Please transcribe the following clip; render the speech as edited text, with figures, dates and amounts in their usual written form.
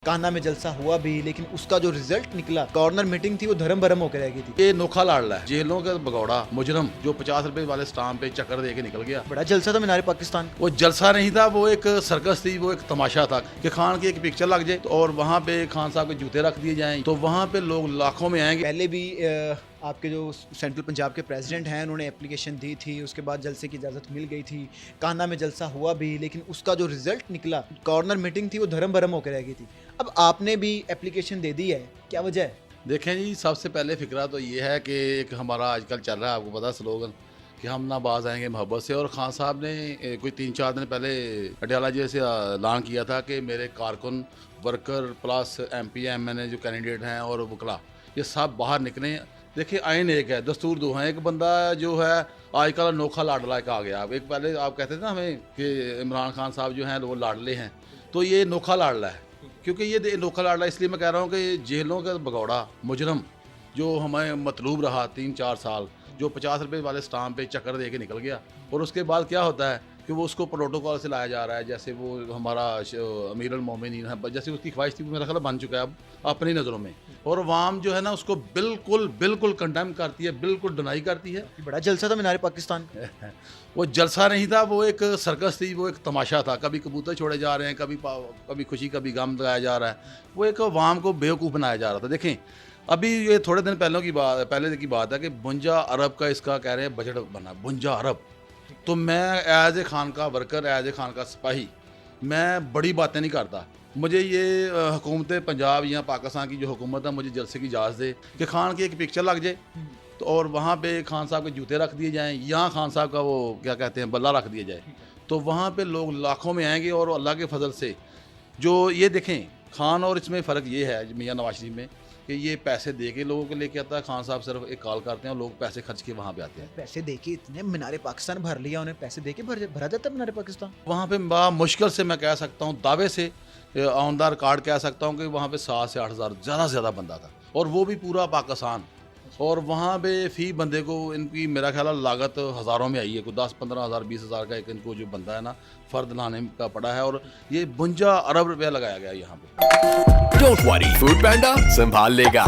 कान्हा में जलसा हुआ भी, लेकिन उसका जो रिजल्ट निकला, कॉर्नर मीटिंग थी वो धर्म भरम होकर रह गई थी। ये नोखा लाडला है, जेलों का भगौड़ा मुजरम जो 50 रुपए वाले स्टाम्प पे चक्कर दे के निकल गया। बड़ा जलसा था मीनारे पाकिस्तान। वो जलसा नहीं था, वो एक सर्कस थी, वो एक तमाशा था कि खान की एक पिक्चर लग जाए और वहाँ पे खान साहब के जूते रख दिए जाएं तो वहाँ पे लोग लाखों में आएंगे। पहले भी आपके जो सेंट्रल पंजाब के प्रेसिडेंट हैं उन्होंने एप्लीकेशन दी थी, उसके बाद जलसे की इजाज़त मिल गई थी। कान्हा में जलसा हुआ भी, लेकिन उसका जो रिजल्ट निकला, कॉर्नर मीटिंग थी वो धर्म भरम होकर रह गई थी। अब आपने भी एप्लीकेशन दे दी है, क्या वजह है? देखें जी, सबसे पहले फिक्रा तो ये है कि एक हमारा आजकल चल रहा है, आपको पता स्लोगन कि हम ना बाज आएंगे मोहब्बत से। और खान साहब ने कोई 3-4 दिन पहले अडयाला जी से ऐलान किया था कि मेरे कारकुन, वर्कर प्लस MP MNA जो कैंडिडेट हैं और वकला, ये सब बाहर निकले। देखिए, आइन एक है, दस्तूर दो हैं। एक बंदा जो है आजकल नोखा लाडला एक आ गया। एक पहले आप कहते थे ना हमें कि इमरान खान साहब जो हैं वो लाडले हैं, तो ये नोखा लाडला है। क्योंकि ये नोखा लाडला इसलिए मैं कह रहा हूँ कि जेलों का भगौड़ा मुजरम जो हमें मतलूब रहा 3-4 साल, जो 50 रुपए वाले स्टाम्प पे चक्कर दे के निकल गया, और उसके बाद क्या होता है कि वो उसको प्रोटोकॉल से लाया जा रहा है। जैसे वो हमारा अमीर अल मोमिनीन है, जैसे उसकी ख्वाहिश थी, वो मेरा ख्याल बन चुका है अब अपनी नज़रों में। और अवाम जो है ना उसको बिल्कुल कंडेम करती है, बिल्कुल डिनाई करती है। बड़ा जलसा था मीनारे पाकिस्तान। वो जलसा नहीं था, वो एक सर्कस थी, वो एक तमाशा था। कभी कबूतर छोड़े जा रहे हैं, कभी खुशी कभी गम लगाया जा रहा है। वो एक अवाम को बेवकूफ़ बनाया जा रहा था। देखें, अभी ये थोड़े दिन पहले की बात है कि 52 अरब का इसका कह रहे हैं बजट बना, 52 अरब। तो मैं एज ए खान का वर्कर, एज ए खान का सिपाही, मैं बड़ी बातें नहीं करता। मुझे ये हुकूमत पंजाब या पाकिस्तान की जो हुकूमत है, मुझे जलसे की इजाज़त दे कि खान की एक पिक्चर लग जाए तो और वहाँ पे खान साहब के जूते रख दिए जाएं, यहाँ खान साहब का वो क्या कहते हैं बल्ला रख दिया जाए, तो वहाँ पे लोग लाखों में आएंगे। और अल्लाह के फजल से जो ये देखें, खान और इसमें फ़र्क ये है मियाँ नवाज शरीफ में कि ये पैसे दे के लोगों को लेके आता है। खान साहब सिर्फ एक कॉल करते हैं और लोग पैसे खर्च के वहाँ पे आते हैं। पैसे दे के इतने मीनारे पाकिस्तान भर लिया, उन्हें पैसे दे के भरा जाता है मीनारे पाकिस्तान। वहाँ पे बड़ा मुश्किल से मैं कह सकता हूँ, दावे से ऑनदार कार्ड कह सकता हूँ कि वहाँ पे 7 से 8 हज़ार ज़्यादा से ज़्यादा बंदा था, और वो भी पूरा पाकिस्तान। और वहाँ पे फ़ी बंदे को इनकी मेरा ख्याल है लागत हज़ारों में आई है। कोई 10-15 हज़ार 20 हज़ार का एक इनको जो बंदा है ना फ़र्द लाने का पड़ा है, और ये 52 अरब रुपया लगाया गया यहाँ पे। डोंट वरी, फूड पैंडा संभाल लेगा।